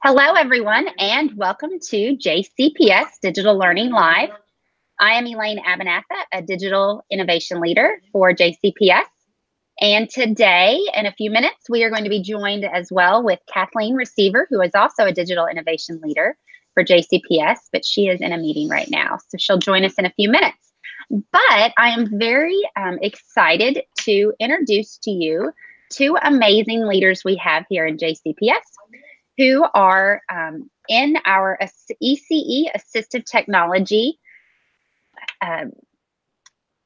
Hello, everyone, and welcome to JCPS Digital Learning Live. I am Elaine Abernatha, a Digital Innovation Leader for JCPS. And today, in a few minutes, we are going to be joined as well with Kathleen Receiver, who is also a Digital Innovation Leader for JCPS, but she is in a meeting right now, so she'll join us in a few minutes. But I am very excited to introduce to you two amazing leaders we have here in JCPS who are in our ECE Assistive Technology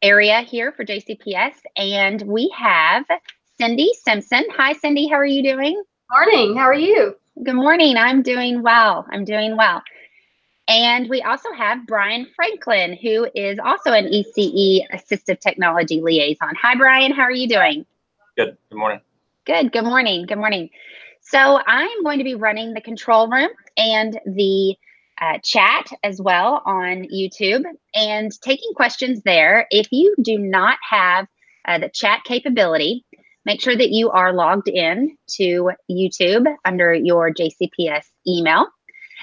area here for JCPS. And we have Cindy Simpson. Hi, Cindy. How are you doing? Morning. How are you? Good morning. I'm doing well. I'm doing well. And we also have Brian Franklin, who is also an ECE Assistive Technology Liaison. Hi, Brian. How are you doing? Good. Good morning. Good. Good morning. Good morning. So I'm going to be running the control room and the chat as well on YouTube and taking questions there. If you do not have the chat capability, make sure that you are logged in to YouTube under your JCPS email.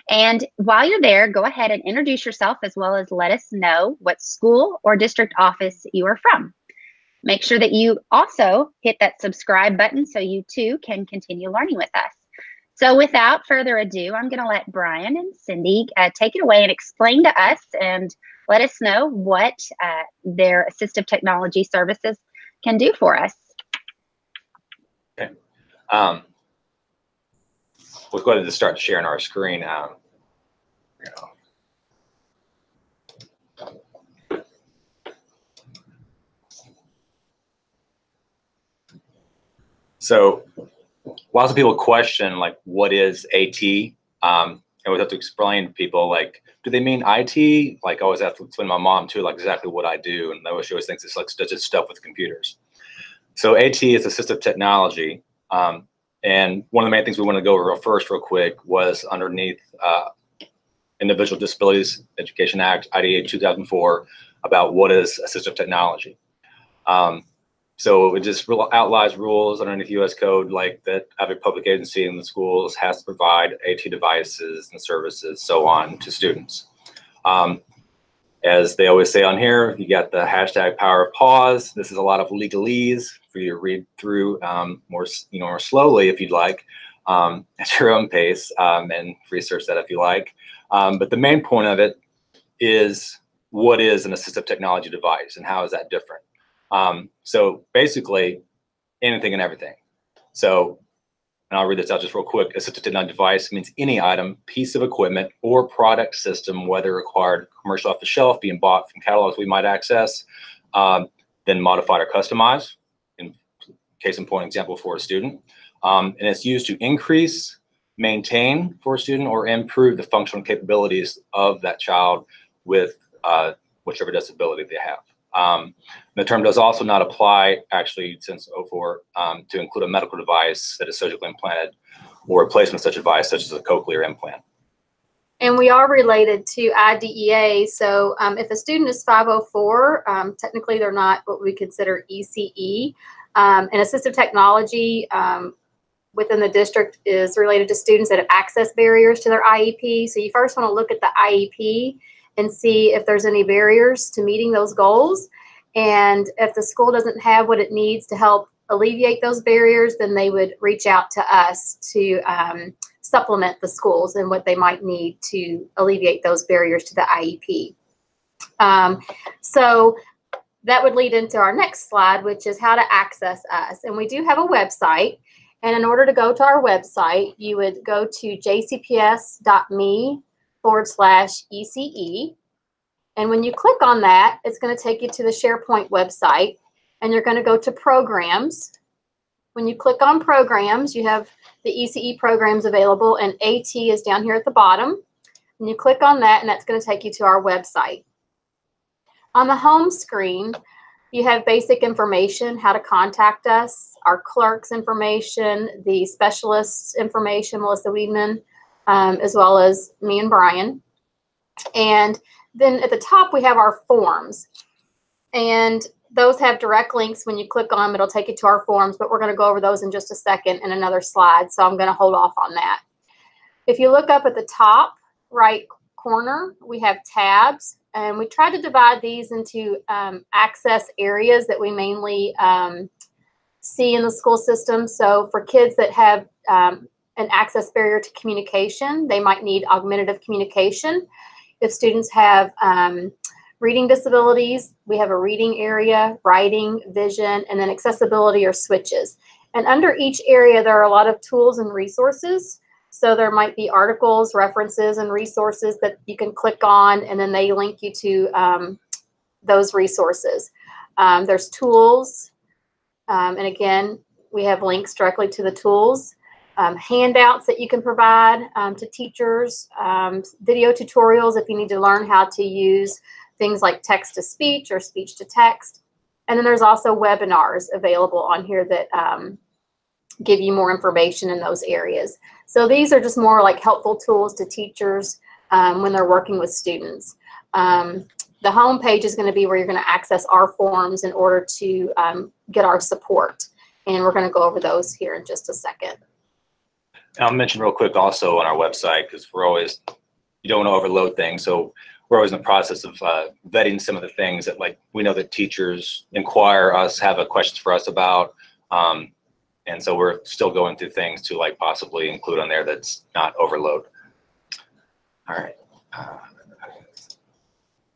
And while you're there, go ahead and introduce yourself as well as let us know what school or district office you are from. Make sure that you also hit that subscribe button so you too can continue learning with us. So without further ado, I'm going to let Brian and Cindy take it away and explain to us and let us know what their assistive technology services can do for us. Okay. We'll go ahead and start sharing our screen. So lots of people question, like, what is AT? And we have to explain to people, like, do they mean IT? Like, I always have to explain to my mom, too, like, exactly what I do. And she always thinks it's like just stuff with computers. So AT is assistive technology. And one of the main things we want to go over first real quick was underneath Individual Disabilities Education Act, IDA 2004, about what is assistive technology. So it just outlines rules underneath U.S. code, like that every public agency in the schools has to provide AT devices and services, so on, to students. As they always say on here, you got the hashtag power of pause. This is a lot of legalese for you to read through more slowly if you'd like, at your own pace, and research that if you like. But the main point of it is, what is an assistive technology device and how is that different? So basically, anything and everything. So, and I'll read this out just real quick. Assistive technology device means any item, piece of equipment, or product system, whether required commercial off the shelf, being bought from catalogs we might access, then modified or customized, in case in point example for a student. And it's used to increase, maintain for a student, or improve the functional capabilities of that child with whichever disability they have. The term does also not apply, actually, since 2004, to include a medical device that is surgically implanted or replacement of such a device, such as a cochlear implant. And we are related to IDEA. So if a student is 504, technically they're not what we consider ECE. And assistive technology within the district is related to students that have access barriers to their IEP. So you first want to look at the IEP and see if there's any barriers to meeting those goals. And if the school doesn't have what it needs to help alleviate those barriers, then they would reach out to us to supplement the schools and what they might need to alleviate those barriers to the IEP. So that would lead into our next slide, which is how to access us. And we do have a website. And in order to go to our website, you would go to jcps.me/ECE. And when you click on that, it's going to take you to the SharePoint website, and you're going to go to Programs. When you click on Programs, you have the ECE programs available, and AT is down here at the bottom. And you click on that, and that's going to take you to our website. On the home screen, you have basic information, how to contact us, our clerk's information, the specialist's information, Melissa Weedman, as well as me and Brian. And then at the top, we have our forms. And those have direct links. When you click on them, it'll take you to our forums, but we're going to go over those in just a second in another slide, so I'm going to hold off on that. If you look up at the top right corner, we have tabs, and we try to divide these into access areas that we mainly see in the school system. So for kids that have an access barrier to communication, they might need augmentative communication. If students have reading disabilities, we have a reading area, writing, vision, and then accessibility or switches. And under each area, there are a lot of tools and resources. So there might be articles, references, and resources that you can click on, and then they link you to those resources. There's tools, and again, we have links directly to the tools. Handouts that you can provide to teachers, video tutorials if you need to learn how to use things like text-to-speech or speech-to-text. And then there's also webinars available on here that give you more information in those areas. So these are just more like helpful tools to teachers when they're working with students. The home page is going to be where you're going to access our forums in order to get our support. And we're going to go over those here in just a second. I'll mention real quick also on our website, because you don't want to overload things. So we're always in the process of vetting some of the things that, like, we know that teachers inquire us, have questions for us about. And so we're still going through things to like possibly include on there that's not overload. All right.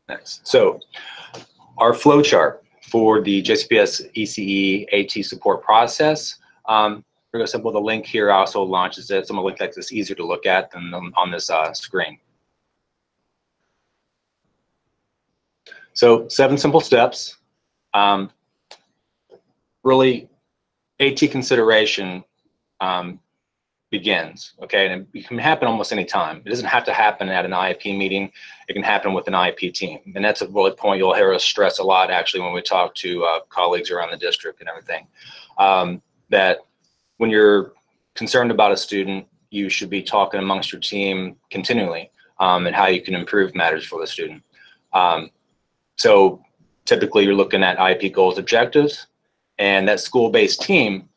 Next. So our flow chart for the JCPS ECE AT support process. We're going to simple the link here also launches it. Some of the link that's easier to look at than on this screen. So 7 simple steps. Really, AT consideration begins, okay? And it can happen almost any time. It doesn't have to happen at an IEP meeting. It can happen with an IEP team. And that's a bullet point you'll hear us stress a lot, actually, when we talk to colleagues around the district and everything, that when you're concerned about a student, you should be talking amongst your team continually and how you can improve matters for the student. So typically you're looking at IEP goals, objectives, and that school-based team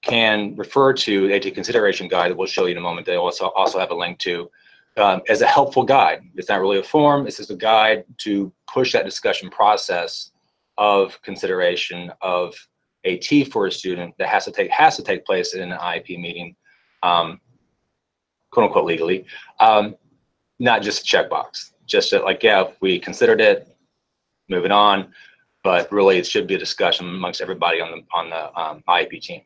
can refer to the AT consideration guide that we'll show you in a moment. They also have a link to as a helpful guide. It's not really a form. It's just a guide to push that discussion process of consideration of AT for a student that has to take place in an IEP meeting, quote unquote legally, not just a checkbox. Just like, yeah, we considered it, moving on. But really, it should be a discussion amongst everybody on the IEP team.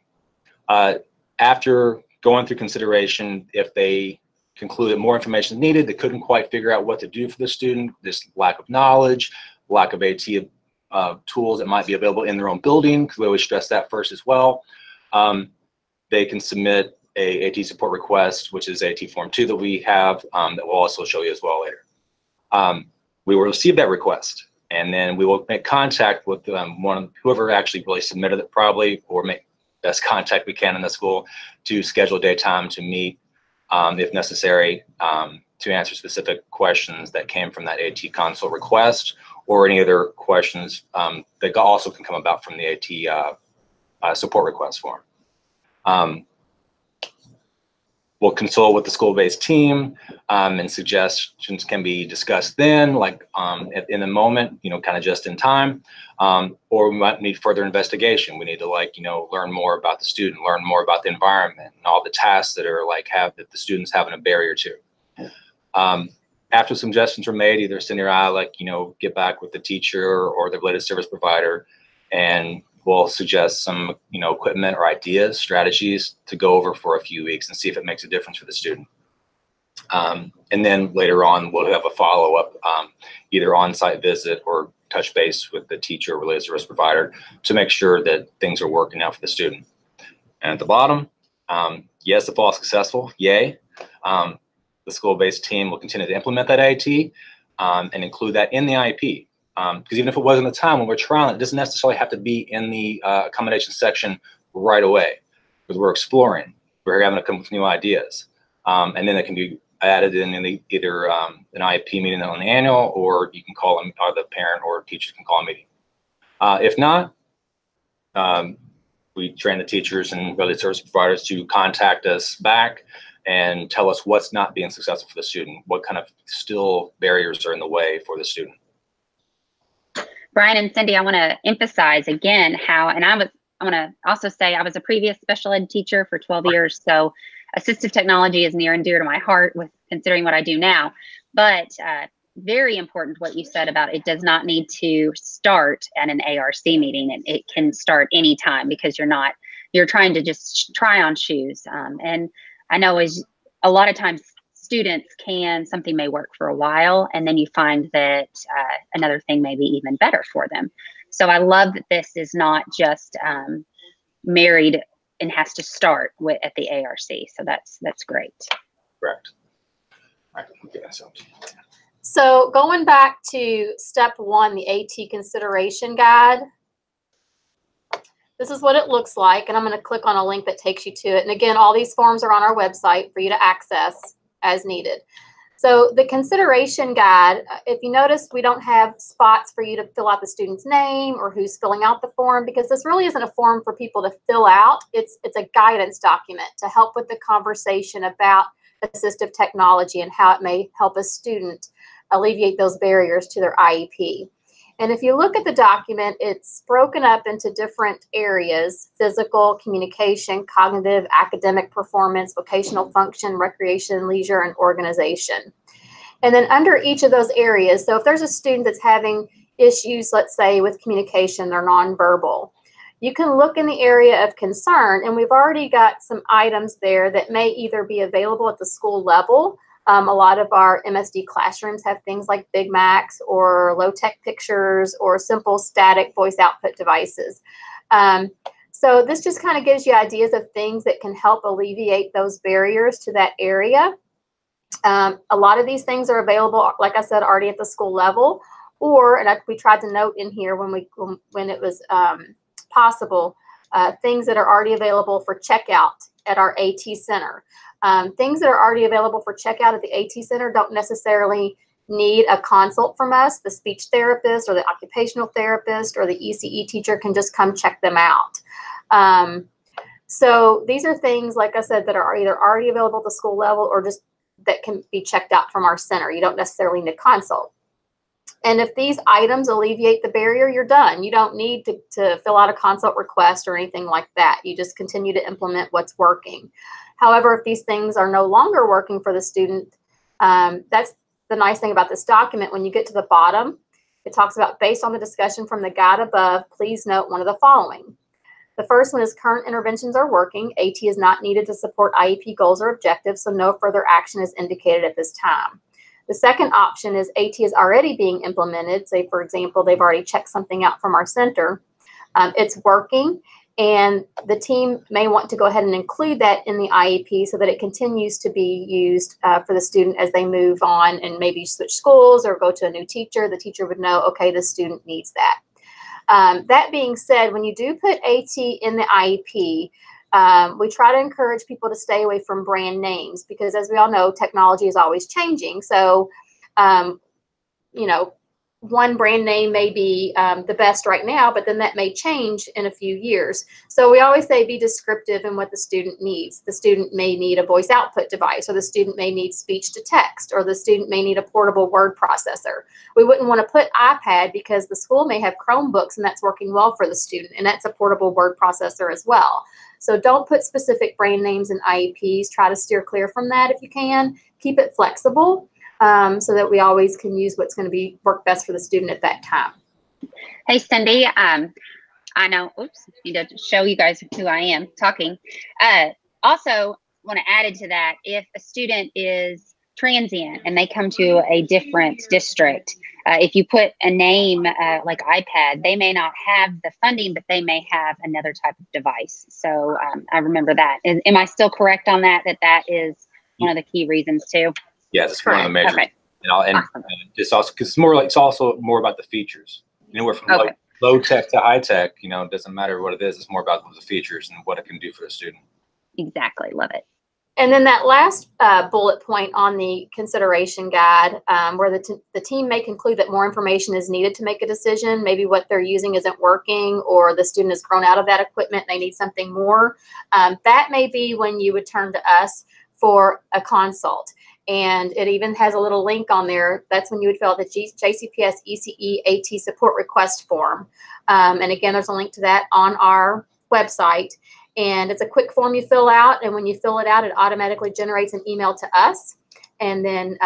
After going through consideration, if they conclude that more information is needed, they couldn't quite figure out what to do for the student, this lack of knowledge, lack of AT tools that might be available in their own building, because we always stress that first as well, they can submit a AT support request, which is AT Form 2 that we have that we'll also show you as well later. We will receive that request, and then we will make contact with whoever actually really submitted it, probably, or make best contact we can in the school to schedule a day time to meet, if necessary, to answer specific questions that came from that AT consult request, or any other questions that also can come about from the AT support request form. We'll consult with the school-based team, and suggestions can be discussed then, like in the moment, kind of just in time, or we might need further investigation. We need to learn more about the student, learn more about the environment, and all the tasks that are that the student's having a barrier to. After suggestions are made, either send your eye, get back with the teacher or the related service provider, and we'll suggest some, equipment or ideas, strategies to go over for a few weeks and see if it makes a difference for the student. And then later on, we'll have a follow-up, either on-site visit or touch base with the teacher or related service provider to make sure that things are working out for the student. And at the bottom, yes, if all successful, yay. The school-based team will continue to implement that AT and include that in the IEP. Because even if it wasn't the time when we're trialing, it doesn't necessarily have to be in the accommodation section right away, because we're exploring, we're having to come with new ideas. And then it can be added in either an IEP meeting on the annual, or you can call them, or the parent or teacher can call a meeting. If not, we train the teachers and related service providers to contact us back and tell us what's not being successful for the student, what kind of still barriers are in the way for the student. Brian and Cindy, I want to emphasize again how, and I want to also say I was a previous special ed teacher for 12 years, so assistive technology is near and dear to my heart with considering what I do now. But very important what you said about it does not need to start at an ARC meeting, and it can start anytime because you're trying to just try on shoes. And I know as a lot of times students something may work for a while, and then you find that another thing may be even better for them. So I love that this is not just married and has to start at the ARC. So that's great. Correct. All right, okay, so going back to step 1, the AT consideration guide, this is what it looks like, and I'm going to click on a link that takes you to it. And again, all these forms are on our website for you to access as needed. So the consideration guide, if you notice, we don't have spots for you to fill out the student's name or who's filling out the form, because this really isn't a form for people to fill out. It's a guidance document to help with the conversation about assistive technology and how it may help a student alleviate those barriers to their IEP. And if you look at the document, it's broken up into different areas: physical, communication, cognitive, academic performance, vocational function, recreation, leisure, and organization. And then under each of those areas, so if there's a student that's having issues, let's say with communication, they're nonverbal, you can look in the area of concern, and we've already got some items there that may either be available at the school level. A lot of our MSD classrooms have things like Big Macs or low-tech pictures or simple static voice output devices. So this just kind of gives you ideas of things that can help alleviate those barriers to that area. A lot of these things are available, like I said, already at the school level, or, and we tried to note in here when it was possible, things that are already available for checkout at our AT center. Things that are already available for checkout at the AT center don't necessarily need a consult from us. The speech therapist or the occupational therapist or the ECE teacher can just come check them out. So these are things, like I said, that are either already available at the school level or just that can be checked out from our center. You don't necessarily need a consult. And if these items alleviate the barrier, you're done. You don't need to fill out a consult request or anything like that. You just continue to implement what's working. However, if these things are no longer working for the student, that's the nice thing about this document. When you get to the bottom, it talks about, based on the discussion from the guide above, please note one of the following. The first one is current interventions are working. AT is not needed to support IEP goals or objectives, so no further action is indicated at this time. The second option is AT is already being implemented. Say, for example, they've already checked something out from our center. It's working, and the team may want to go ahead and include that in the IEP so that it continues to be used for the student as they move on and maybe switch schools or go to a new teacher. The teacher would know, okay, the student needs that. That being said, when you do put AT in the IEP, we try to encourage people to stay away from brand names because, as we all know, technology is always changing. So, you know, one brand name may be the best right now, but then that may change in a few years. So we always say be descriptive in what the student needs. The student may need a voice output device, or the student may need speech to text, or the student may need a portable word processor. We wouldn't want to put iPad because the school may have Chromebooks and that's working well for the student, and that's a portable word processor as well. So don't put specific brand names in IEPs. Try to steer clear from that if you can. Keep it flexible. So that we always can use what's going to work best for the student at that time. Hey, Cindy, I know, oops, need to show you guys who I am talking. Also, want to add into that, if a student is transient and they come to a different district, if you put a name like iPad, they may not have the funding, but they may have another type of device. So I remember that. Am I still correct on that, that is one of the key reasons too? Yes, it's one of the major. Okay. And Awesome. just also because it's also more about the features. Anywhere from low tech to high tech, it doesn't matter what it is. It's more about the features and what it can do for the student. Exactly. Love it. And then that last bullet point on the consideration guide, where the team may conclude that more information is needed to make a decision, maybe what they're using isn't working, or the student has grown out of that equipment, they need something more. That may be when you would turn to us for a consult. And it even has a little link on there. That's when you would fill out the JCPS ECE AT support request form. And again, there's a link to that on our website. And it's a quick form you fill out. And when you fill it out, it automatically generates an email to us. And then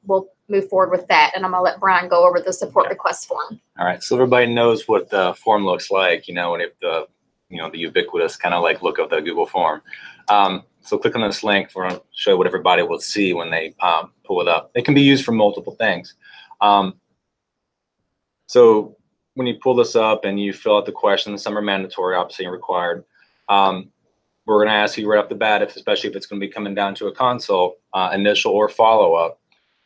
we'll move forward with that. And I'm going to let Brian go over the support request form. All right. So everybody knows what the form looks like, and if the, the ubiquitous kind of like look of the Google form. So click on this link for to show what everybody will see when they pull it up. It can be used for multiple things. So when you pull this up and you fill out the questions, some are mandatory, obviously, and required. We're going to ask you right off the bat, especially if it's going to be coming down to a consult, initial or follow-up,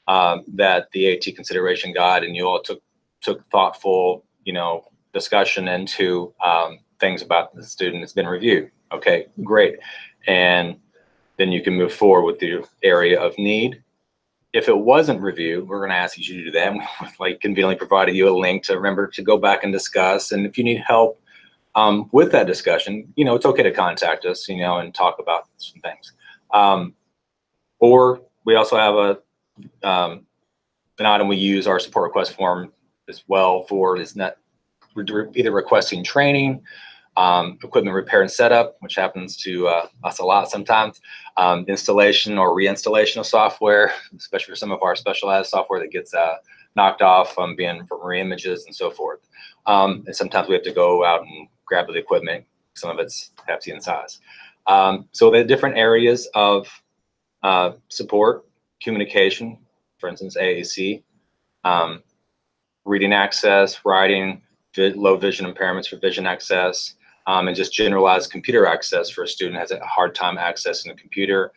that the AT consideration guide, and you all took thoughtful, discussion into things about the student that's been reviewed. Okay, great. And then you can move forward with the area of need. If it wasn't reviewed, we're going to ask you to do that. And we conveniently provided you a link to remember to go back and discuss. And if you need help with that discussion, it's okay to contact us, and talk about some things. Or we also have an item we use, our support request form as well, for is not either requesting training, equipment repair and setup, which happens to us a lot sometimes, installation or reinstallation of software, especially for some of our specialized software that gets knocked off from re-images and so forth. And sometimes we have to go out and grab the equipment. Some of it's hefty in size. So the different areas of support, communication, for instance, AAC, reading access, writing, low vision impairments for vision access, and just generalized computer access for a student who has a hard time accessing a computer,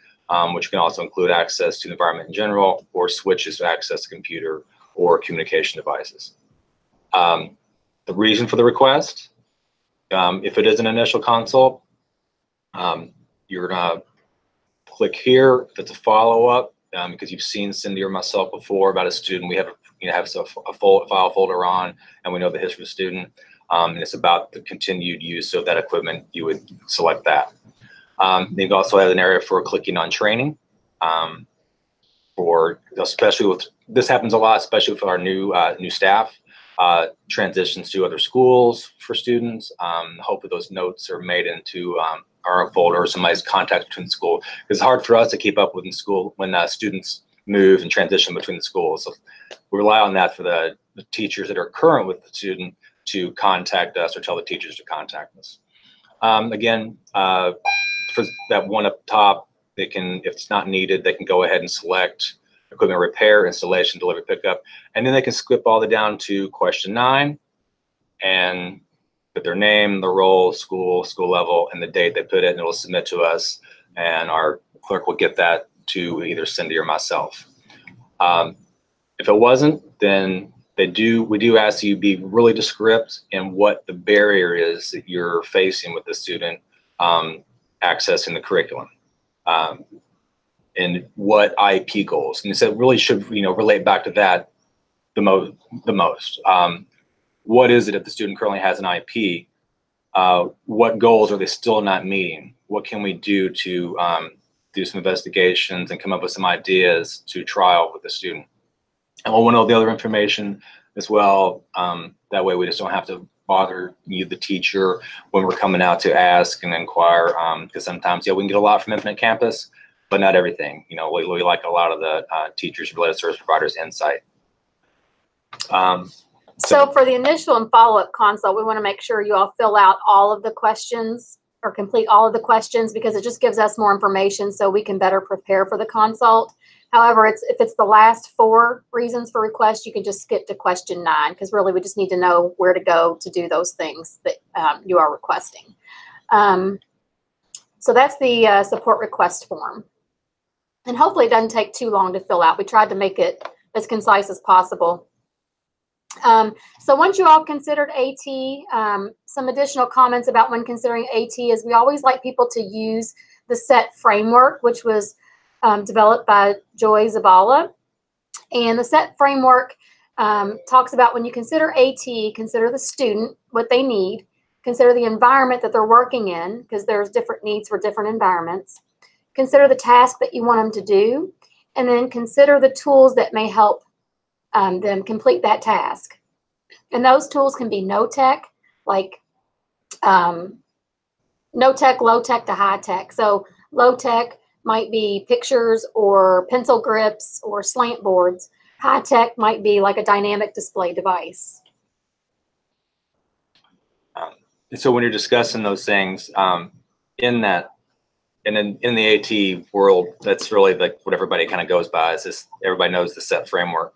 which can also include access to the environment in general, or switches to access the computer or communication devices. The reason for the request, if it is an initial consult, you're gonna click here. If it's a follow-up, because you've seen Cindy or myself before about a student, we have a file folder on, and we know the history of the student, and it's about the continued use of that equipment. You would select that. They've also have an area for clicking on training, for especially with this happens a lot, especially with our new staff. Transitions to other schools for students. Hopefully those notes are made into our folder or somebody's contact between the school. It's hard for us to keep up with in school when students move and transition between the schools. So we rely on that for the teachers that are current with the student to contact us or tell the teachers to contact us. Again, for that one up top, they can, if it's not needed, they can go ahead and select equipment repair, installation, delivery, pickup, and then they can skip all the down to question 9 and put their name, the role, school level, and the date they put it, and it'll submit to us, and our clerk will get that to either Cindy or myself. If it wasn't, then we do ask you be really descriptive in what the barrier is that you're facing with the student accessing the curriculum. And what IEP goals, and so it really should relate back to that the most. What is it if the student currently has an IEP? What goals are they still not meeting? What can we do to do some investigations and come up with some ideas to trial with the student? And we'll want all the other information as well. That way we just don't have to bother you, the teacher, when we're coming out to ask and inquire, because sometimes, we can get a lot from Infinite Campus, but not everything. We like a lot of the teachers, related service providers' insight. So for the initial and follow-up consult, we want to make sure you all fill out all of the questions or complete all of the questions, because it just gives us more information so we can better prepare for the consult. However, if it's the last 4 reasons for request, you can just skip to question 9, because really we just need to know where to go to do those things that you are requesting. So that's the support request form. And hopefully it doesn't take too long to fill out. We tried to make it as concise as possible. So once you all considered AT, some additional comments about when considering AT is we always like people to use the SET framework, which was developed by Joy Zabala. And the SET framework talks about when you consider AT, consider the student, what they need, consider the environment that they're working in, because there's different needs for different environments, consider the task that you want them to do, and then consider the tools that may help them complete that task. And those tools can be no tech, like no tech, low tech to high tech. So low tech might be pictures or pencil grips or slant boards. High tech might be like a dynamic display device. So when you're discussing those things in that, and in the AT world, that's really like what everybody kind of goes by, is this, everybody knows the SET framework.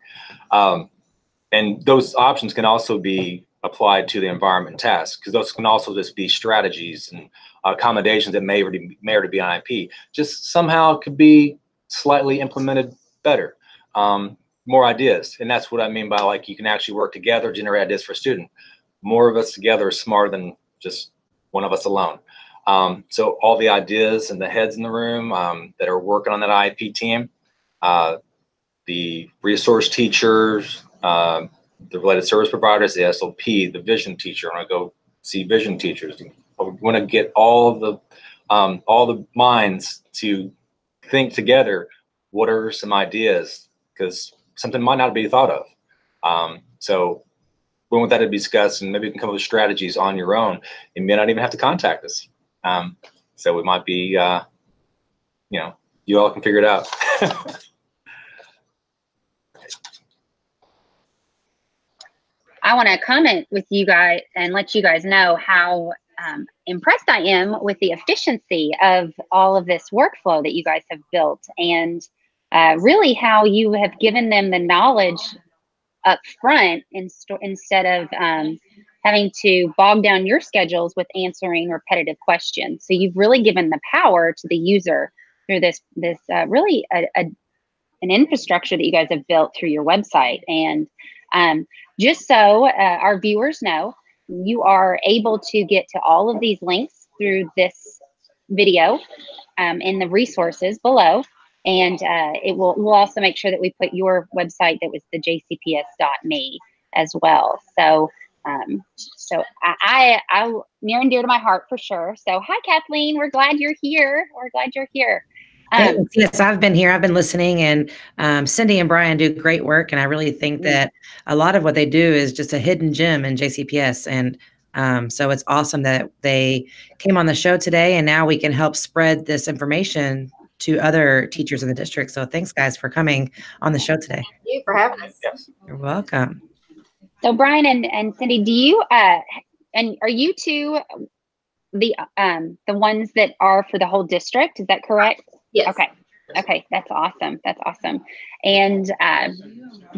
And those options can also be applied to the environment tasks, because those can also just be strategies and accommodations that may already be on IP, just somehow could be slightly implemented better. More ideas, and that's what I mean by, like, you can actually work together, generate ideas for a student. More of us together is smarter than just one of us alone. So all the ideas and the heads in the room that are working on that IP team, the resource teachers, the related service providers, the SLP, the vision teacher. I want to go see vision teachers. I want to get all the minds to think together. What are some ideas? Because something might not be thought of. So we want that to be discussed, and maybe you can come up with strategies on your own. You may not even have to contact us. So it might be, you know, you all can figure it out. I want to comment with you guys and let you guys know how impressed I am with the efficiency of all of this workflow that you guys have built, and really how you have given them the knowledge up front instead of having to bog down your schedules with answering repetitive questions. So you've really given the power to the user through this really an infrastructure that you guys have built through your website. And just so our viewers know, you are able to get to all of these links through this video in the resources below. And we'll also make sure that we put your website, that was the jcps.me, as well. So I near and dear to my heart for sure. So hi, Kathleen, we're glad you're here. We're glad you're here. Yes, I've been here. I've been listening, and Cindy and Brian do great work. And I really think that a lot of what they do is just a hidden gem in JCPS. And so it's awesome that they came on the show today, and now we can help spread this information to other teachers in the district. So thanks, guys, for coming on the show today. Thank you for having us. Yes. You're welcome. So Brian and Cindy, do you and are you two the ones that are for the whole district? Is that correct? Yes. Okay. Okay, that's awesome. That's awesome. And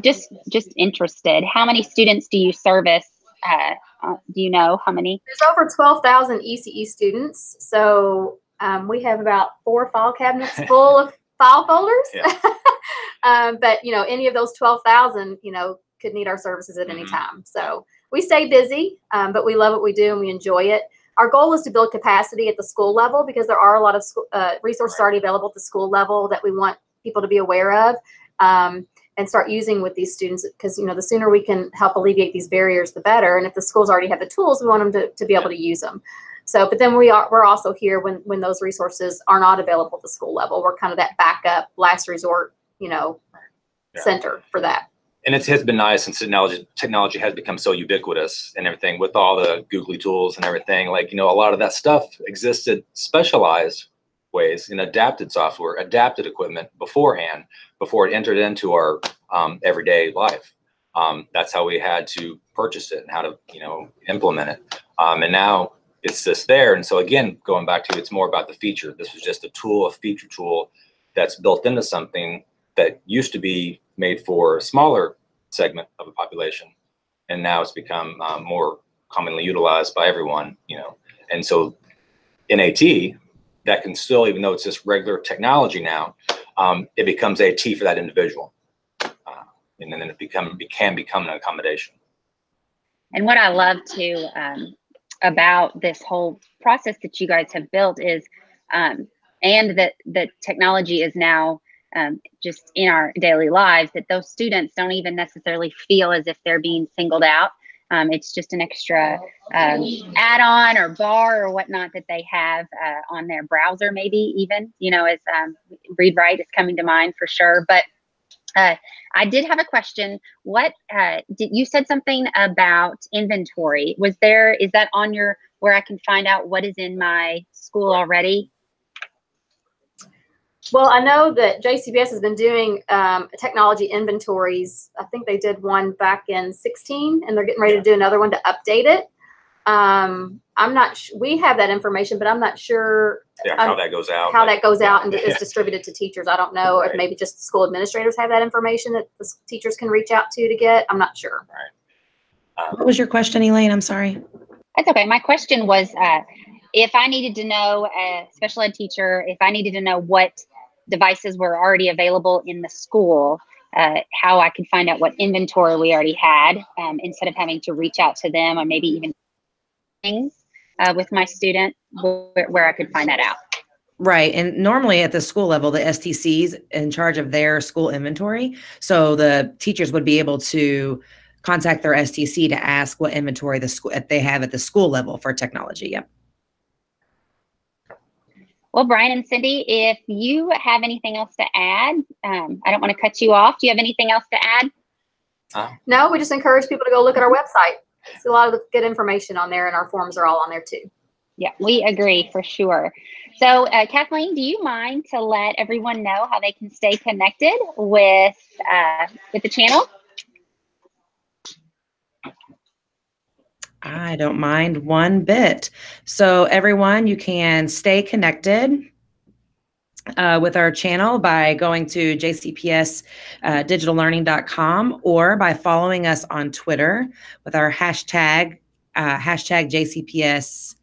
just interested, how many students do you service? Do you know how many? There's over 12,000 ECE students. So we have about 4 file cabinets full of file folders. Yeah. But you know, any of those 12,000, you know, could need our services at any time. So we stay busy, but we love what we do and we enjoy it. Our goal is to build capacity at the school level, because there are a lot of resources already available at the school level that we want people to be aware of and start using with these students, because, you know, the sooner we can help alleviate these barriers, the better. And if the schools already have the tools, we want them to be able to use them. So, but then we're also here when those resources are not available at the school level. We're kind of that backup, last resort, you know, center for that. And it has been nice since technology has become so ubiquitous and everything, with all the googly tools and everything. Like, you know, a lot of that stuff existed specialized ways in adapted software, adapted equipment beforehand, before it entered into our everyday life. That's how we had to purchase it and how to, you know, implement it. And now it's just there. And so again, going back to, it's more about the feature. This was just a tool, a feature tool that's built into something that used to be made for a smaller segment of the population, and now it's become more commonly utilized by everyone, you know. And so in AT, that can still, even though it's just regular technology now, it becomes AT for that individual, and then it can become an accommodation. And what I love too about this whole process that you guys have built is, and that the technology is now just in our daily lives, that those students don't even necessarily feel as if they're being singled out. It's just an extra add-on or bar or whatnot that they have on their browser, maybe even, you know, as read write is coming to mind for sure. But I did have a question. What did you said something about inventory? Is that on your, where I can find out what is in my school already? Well, I know that JCPS has been doing technology inventories. I think they did one back in 16, and they're getting ready to do another one to update it. I'm not we have that information, but I'm not sure how that goes out. How that goes out and is distributed to teachers. I don't know if maybe just school administrators have that information that the teachers can reach out to get. I'm not sure. What was your question, Elaine? I'm sorry. That's okay. My question was, if I needed to know, a special ed teacher, if I needed to know what devices were already available in the school, how I could find out what inventory we already had, instead of having to reach out to them, or maybe even things with my student, where I could find that out. Right. And normally at the school level, the STC's in charge of their school inventory. So the teachers would be able to contact their STC to ask what inventory they have at the school level for technology. Yep. Well, Brian and Cindy, if you have anything else to add, I don't want to cut you off. Do you have anything else to add? No, we just encourage people to go look at our website. There's a lot of good information on there, and our forms are all on there too. Yeah, we agree for sure. So Kathleen, do you mind to let everyone know how they can stay connected with the channel? I don't mind one bit. So everyone, you can stay connected with our channel by going to jcpsdigitallearning.com or by following us on Twitter with our hashtag JCPS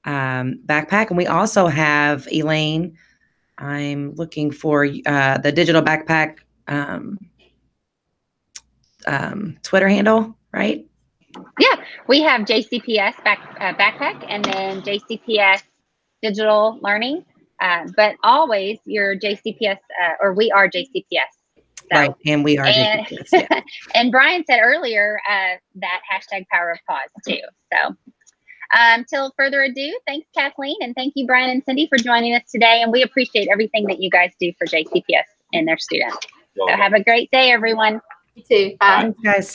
backpack. And we also have, Elaine, I'm looking for the digital backpack Twitter handle, right? Yeah, we have JCPS backpack, and then JCPS digital learning, but always your JCPS, or we are JCPS. So, right, and we are JCPS. Yeah. And Brian said earlier that hashtag power of pause too. So till further ado, thanks Kathleen, and thank you Brian and Cindy for joining us today, and we appreciate everything that you guys do for JCPS and their students. So have a great day, everyone. You too. Bye. Thanks, guys.